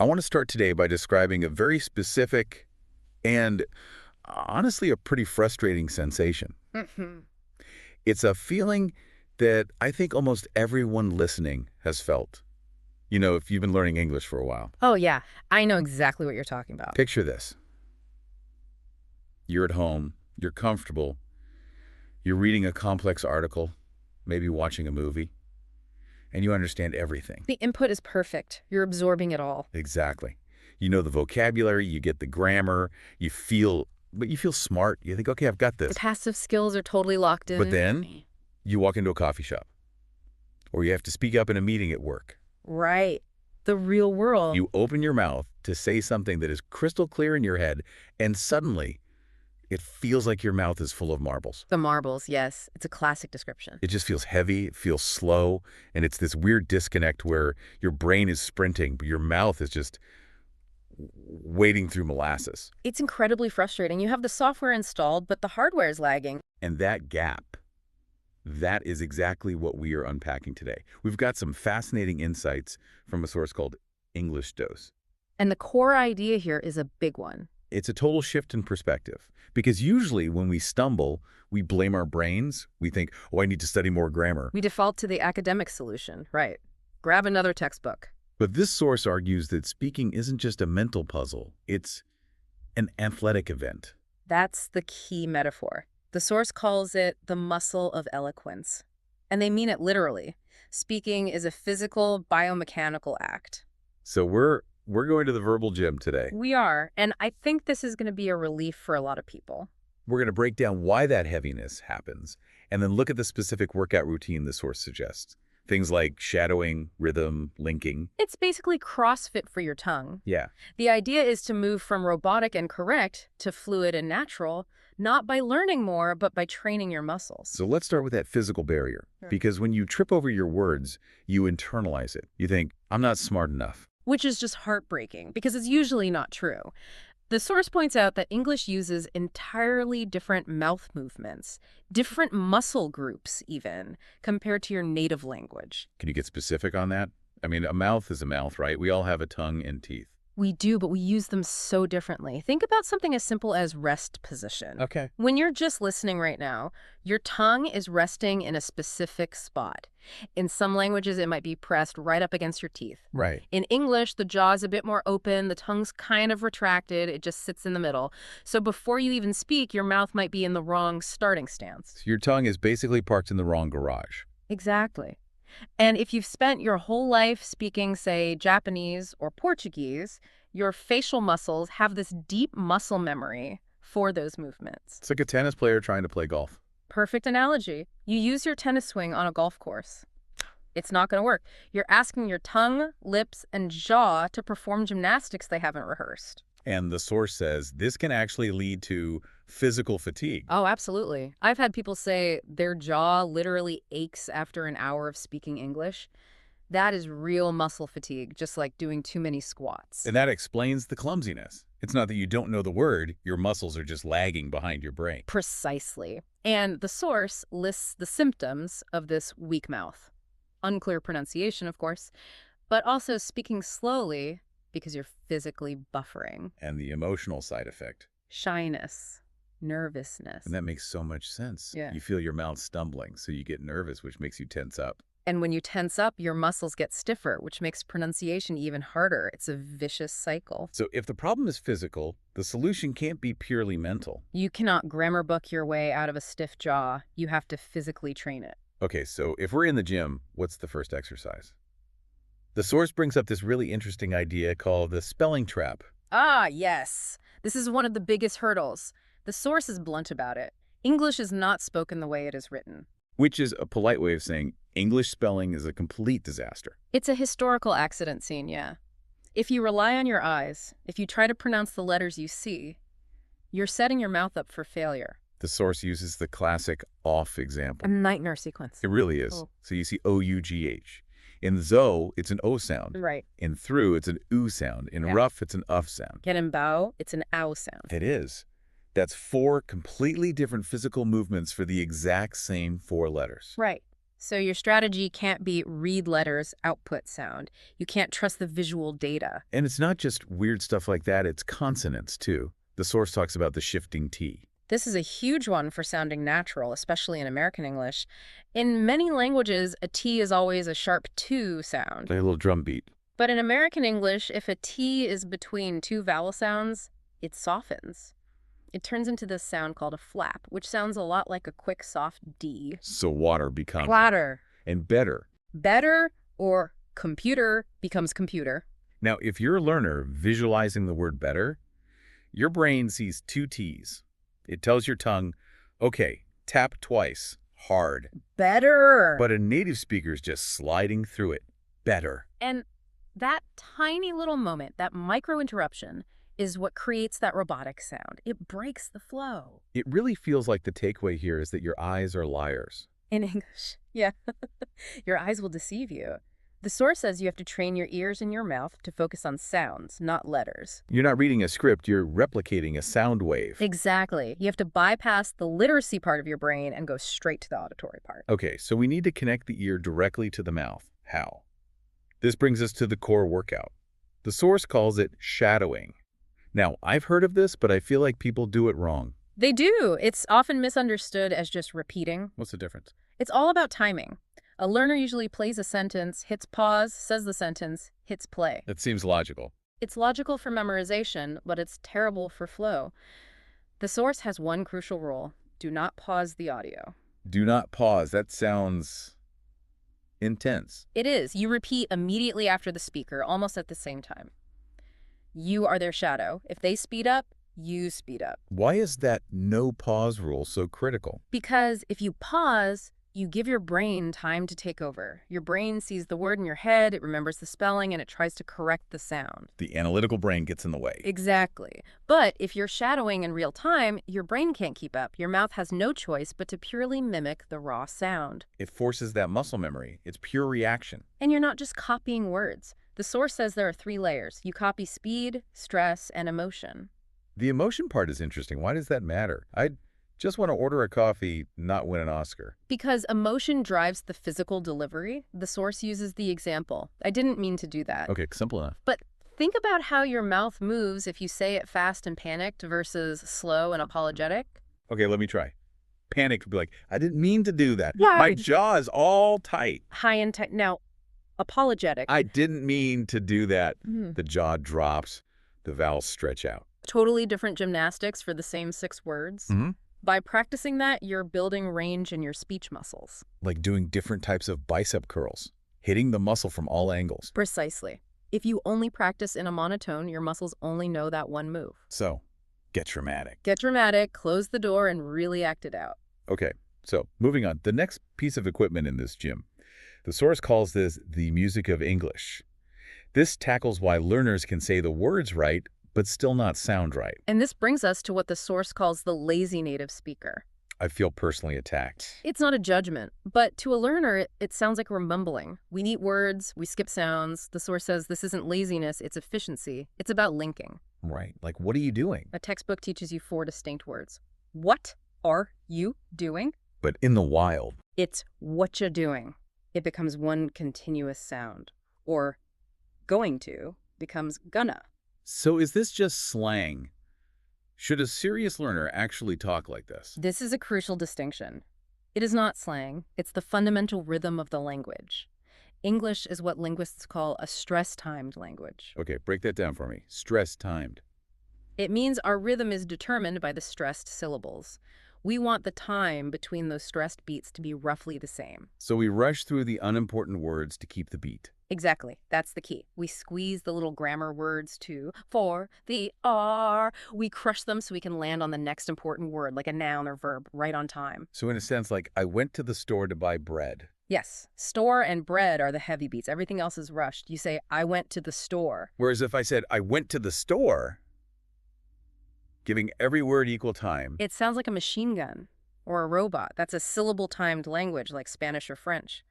I want to start today by describing a very specific and honestly a pretty frustrating sensation. Mhm. It's a feeling that I think almost everyone listening has felt. You know, if you've been learning English for a while. Oh, yeah. I know exactly what you're talking about. Picture this. You're at home, you're comfortable, you're reading a complex article, maybe watching a movie, and you understand everything. The input is perfect. You're absorbing it all. Exactly. You know the vocabulary, you get the grammar, but you feel smart. You think, okay, I've got The this. passive skills are totally locked But in. then you walk into a coffee shop or you have to speak up in a meeting at work. Right. The real world. You open your mouth to say something that is crystal clear in your head, and suddenly it feels like your mouth is full of marbles. The marbles, yes. It's a classic description. It just feels heavy, it feels slow, and it's this weird disconnect where your brain is sprinting, but your mouth is just wading through molasses. It's incredibly frustrating. You have the software installed, but the hardware is lagging. And that gap, that is exactly what we are unpacking today. We've got some fascinating insights from a source called English Dose. And the core idea here is a big one. It's a total shift in perspective, because usually when we stumble, we blame our brains. We think, oh, I need to study more grammar. We default to the academic solution, right? Grab another textbook. But this source argues that speaking isn't just a mental puzzle, it's an athletic event. That's the key metaphor. The source calls it the muscle of eloquence. And they mean it literally. Speaking is a physical, biomechanical act. So we're going to the verbal gym today. We are, and I think this is going to be a relief for a lot of people. We're going to break down why that heaviness happens, and then look at the specific workout routine the source suggests. Things like shadowing, rhythm, linking. It's basically CrossFit for your tongue. Yeah. The idea is to move from robotic and correct to fluid and natural, not by learning more, but by training your muscles. So let's start with that physical barrier. Sure. Because when you trip over your words, you internalize it. You think, I'm not smart enough. Which is just heartbreaking, because it's usually not true. The source points out that English uses entirely different mouth movements, different muscle groups even, compared to your native language. Can you get specific on that? I mean, a mouth is a mouth, right? We all have a tongue and teeth. We do, but we use them so differently. Think about something as simple as rest position. Okay. When you're just listening right now, your tongue is resting in a specific spot. In some languages, it might be pressed right up against your teeth. Right. In English, the jaw is a bit more open, the tongue's kind of retracted, it just sits in the middle. So before you even speak, your mouth might be in the wrong starting stance. So your tongue is basically parked in the wrong garage. Exactly. And if you've spent your whole life speaking, say, Japanese or Portuguese, your facial muscles have this deep muscle memory for those movements. It's like a tennis player trying to play golf. Perfect analogy. You use your tennis swing on a golf course. It's not going to work. You're asking your tongue, lips, and jaw to perform gymnastics they haven't rehearsed. And the source says this can actually lead to physical fatigue. Oh, absolutely. I've had people say their jaw literally aches after an hour of speaking English. That is real muscle fatigue, just like doing too many squats. And that explains the clumsiness. It's not that you don't know the word, your muscles are just lagging behind your brain. Precisely. And the source lists the symptoms of this weak mouth. Unclear pronunciation, of course, but also speaking slowly because you're physically buffering. And the emotional side effect. Shyness, nervousness. And that makes so much sense. Yeah. You feel your mouth stumbling, so you get nervous, which makes you tense up. And when you tense up, your muscles get stiffer, which makes pronunciation even harder. It's a vicious cycle. So if the problem is physical, the solution can't be purely mental. You cannot grammar book your way out of a stiff jaw. You have to physically train it. Okay, so if we're in the gym, what's the first exercise? The source brings up this really interesting idea called the spelling trap. Ah, yes. This is one of the biggest hurdles. The source is blunt about it. English is not spoken the way it is written. Which is a polite way of saying English spelling is a complete disaster. It's a historical accident scene, yeah. If you rely on your eyes, if you try to pronounce the letters you see, you're setting your mouth up for failure. The source uses the classic off example. A nightmare sequence. It really is. Oh. So you see O-U-G-H. In zo, it's an O sound. Right. In through, it's an oo sound. In Yeah. rough, it's an uff sound. Get in bow, it's an ow sound. It is. That's 4 completely different physical movements for the exact same 4 letters. Right. So your strategy can't be read letters, output sound. You can't trust the visual data. And it's not just weird stuff like that, it's consonants, too. The source talks about the shifting T. This is a huge one for sounding natural, especially in American English. In many languages, a T is always a sharp 2 sound. Like a little drum beat. But in American English, if a T is between two vowel sounds, it softens. It turns into this sound called a flap, which sounds a lot like a quick, soft D. So water becomes... Clatter. And better. Better or computer becomes computer. Now, if you're a learner visualizing the word better, your brain sees two T's. It tells your tongue, okay, tap twice, hard. Better. But a native speaker's just sliding through it. Better. And that tiny little moment, that micro interruption, is what creates that robotic sound. It breaks the flow. It really feels like the takeaway here is that your eyes are liars. In English, yeah. Your eyes will deceive you. The source says you have to train your ears and your mouth to focus on sounds, not letters. You're not reading a script, you're replicating a sound wave. Exactly. You have to bypass the literacy part of your brain and go straight to the auditory part. Okay, so we need to connect the ear directly to the mouth. How? This brings us to the core workout. The source calls it shadowing. Now, I've heard of this, but I feel like people do it wrong. They do. It's often misunderstood as just repeating. What's the difference? It's all about timing. A learner usually plays a sentence, hits pause, says the sentence, hits play. That seems logical. It's logical for memorization, but it's terrible for flow. The source has one crucial rule. Do not pause the audio. Do not pause. That sounds intense. It is. You repeat immediately after the speaker, almost at the same time. You are their shadow. If they speed up, you speed up. Why is that no pause rule so critical? Because if you pause, you give your brain time to take over. Your brain sees the word in your head, it remembers the spelling, and it tries to correct the sound. The analytical brain gets in the way. Exactly. But if you're shadowing in real time, your brain can't keep up. Your mouth has no choice but to purely mimic the raw sound. It forces that muscle memory. It's pure reaction. And you're not just copying words. The source says there are 3 layers. You copy speed, stress, and emotion. The emotion part is interesting. Why does that matter? I just want to order a coffee, not win an Oscar. Because emotion drives the physical delivery, the source uses the example. I didn't mean to do that. Okay, simple enough. But think about how your mouth moves if you say it fast and panicked versus slow and apologetic. Okay, let me try. Panicked would be like, I didn't mean to do that. Yeah. My jaw is all tight. High and tight. Now, apologetic. I didn't mean to do that. Mhm. The jaw drops. The vowels stretch out. Totally different gymnastics for the same 6 words. Mm-hmm. By practicing that, you're building range in your speech muscles. Like doing different types of bicep curls, hitting the muscle from all angles. Precisely. If you only practice in a monotone, your muscles only know that one move. So, get dramatic. Get dramatic, close the door, and really act it out. Okay, so moving on. The next piece of equipment in this gym. The source calls this the music of English. This tackles why learners can say the words right, but still not sound right. And this brings us to what the source calls the lazy native speaker. I feel personally attacked. It's not a judgment, but to a learner, it sounds like we're mumbling. We neat words, we skip sounds. The source says this isn't laziness, it's efficiency. It's about linking. Right, like what are you doing? A textbook teaches you 4 distinct words. What are you doing? But in the wild. It's what you're doing. It becomes one continuous sound. Or going to becomes gonna. So is this just slang? Should a serious learner actually talk like this? This is a crucial distinction. It is not slang. It's the fundamental rhythm of the language. English is what linguists call a stress-timed language. Okay, break that down for me. Stress-timed. It means our rhythm is determined by the stressed syllables. We want the time between those stressed beats to be roughly the same. So we rush through the unimportant words to keep the beat. Exactly. That's the key. We squeeze the little grammar words too. For, the, are. We crush them so we can land on the next important word, like a noun or verb, right on time. So in a sense, like, I went to the store to buy bread. Yes. Store and bread are the heavy beats. Everything else is rushed. You say, I went to the store. Whereas if I said, I went to the store, giving every word equal time. It sounds like a machine gun or a robot. That's a syllable-timed language like Spanish or French.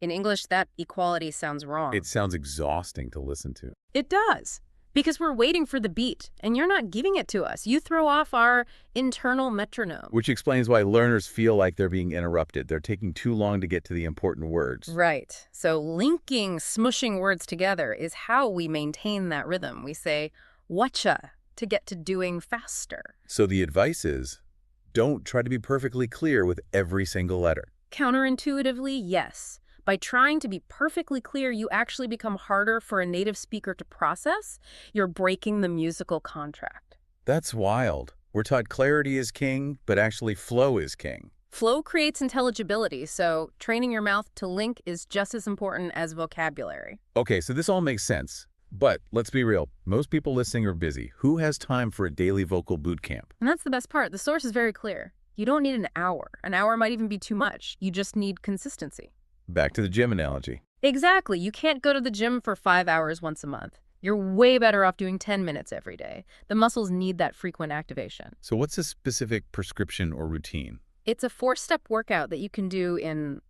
In English, that equality sounds wrong. It sounds exhausting to listen to. It does. Because we're waiting for the beat, and you're not giving it to us. You throw off our internal metronome. Which explains why learners feel like they're being interrupted. They're taking too long to get to the important words. Right. So linking, smushing words together is how we maintain that rhythm. We say, whatcha, to get to doing faster. So the advice is, don't try to be perfectly clear with every single letter. Counterintuitively, yes. By trying to be perfectly clear, you actually become harder for a native speaker to process. You're breaking the musical contract. That's wild. We're taught clarity is king, but actually flow is king. Flow creates intelligibility, so training your mouth to link is just as important as vocabulary. Okay, so this all makes sense. But let's be real. Most people listening are busy. Who has time for a daily vocal boot camp? And that's the best part. The source is very clear. You don't need an hour. An hour might even be too much. You just need consistency. Back to the gym analogy. Exactly. You can't go to the gym for 5 hours once a month. You're way better off doing 10 minutes every day. The muscles need that frequent activation. So what's a specific prescription or routine? It's a 4-step workout that you can do in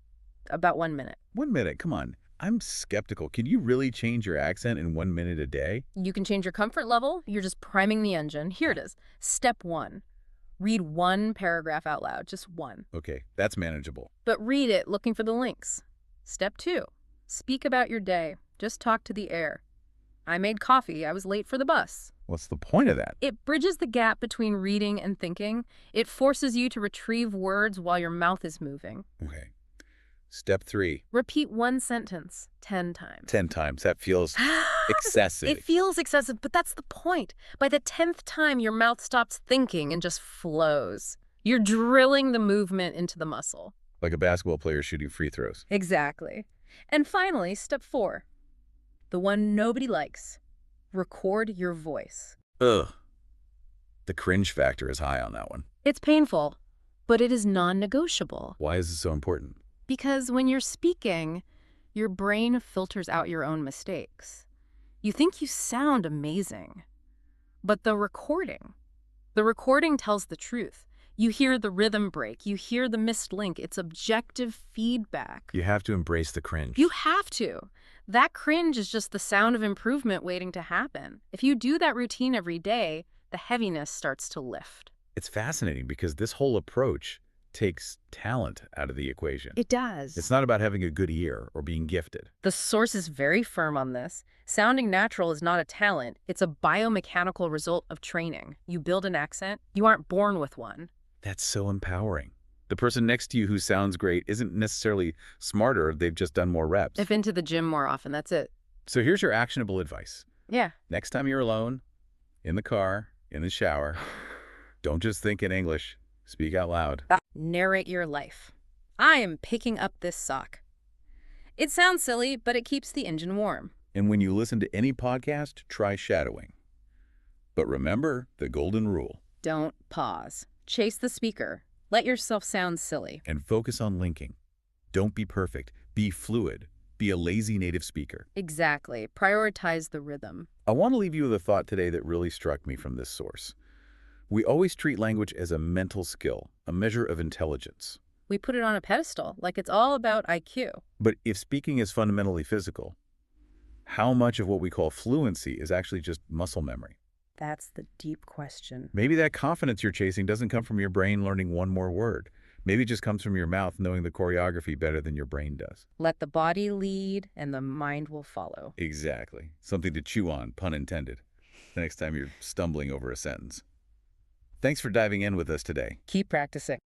about 1 minute. 1 minute, come on. I'm skeptical. Can you really change your accent in 1 minute a day? You can change your comfort level. You're just priming the engine. Here it is. Step 1. Read 1 paragraph out loud, just 1. Okay, that's manageable. But read it looking for the links. Step 2. Speak about your day. Just talk to the air. I made coffee. I was late for the bus. What's the point of that? It bridges the gap between reading and thinking. It forces you to retrieve words while your mouth is moving. Okay. Step 3. Repeat 1 sentence 10 times. 10 times. That feels excessive. It feels excessive, but that's the point. By the 10th time, your mouth stops thinking and just flows. You're drilling the movement into the muscle. Like a basketball player shooting free throws. Exactly. And finally, step 4. The one nobody likes. Record your voice. Ugh. The cringe factor is high on that one. It's painful, but it is non-negotiable. Why is this so important? Because when you're speaking, your brain filters out your own mistakes. You think you sound amazing, but the recording tells the truth. You hear the rhythm break. You hear the missed link. It's objective feedback. You have to embrace the cringe. You have to. That cringe is just the sound of improvement waiting to happen. If you do that routine every day, the heaviness starts to lift. It's fascinating because this whole approach takes talent out of the equation. It does. It's not about having a good ear or being gifted. The source is very firm on this. Sounding natural is not a talent. It's a biomechanical result of training. You build an accent. You aren't born with one. That's so empowering. The person next to you who sounds great isn't necessarily smarter. They've just done more reps. I've been to the gym more often. That's it. So here's your actionable advice. Yeah. Next time you're alone, in the car, in the shower, don't just think in English. Speak out loud. Narrate your life. I am picking up this sock. It sounds silly, but it keeps the engine warm. And when you listen to any podcast, try shadowing. But remember the golden rule. Don't pause. Chase the speaker. Let yourself sound silly. And focus on linking. Don't be perfect. Be fluid. Be a lazy native speaker. Exactly. Prioritize the rhythm. I want to leave you with a thought today that really struck me from this source. We always treat language as a mental skill, a measure of intelligence. We put it on a pedestal, like it's all about IQ. But if speaking is fundamentally physical, how much of what we call fluency is actually just muscle memory? That's the deep question. Maybe that confidence you're chasing doesn't come from your brain learning one more word. Maybe it just comes from your mouth knowing the choreography better than your brain does. Let the body lead and the mind will follow. Exactly. Something to chew on, pun intended, the next time you're stumbling over a sentence. Thanks for diving in with us today. Keep practicing.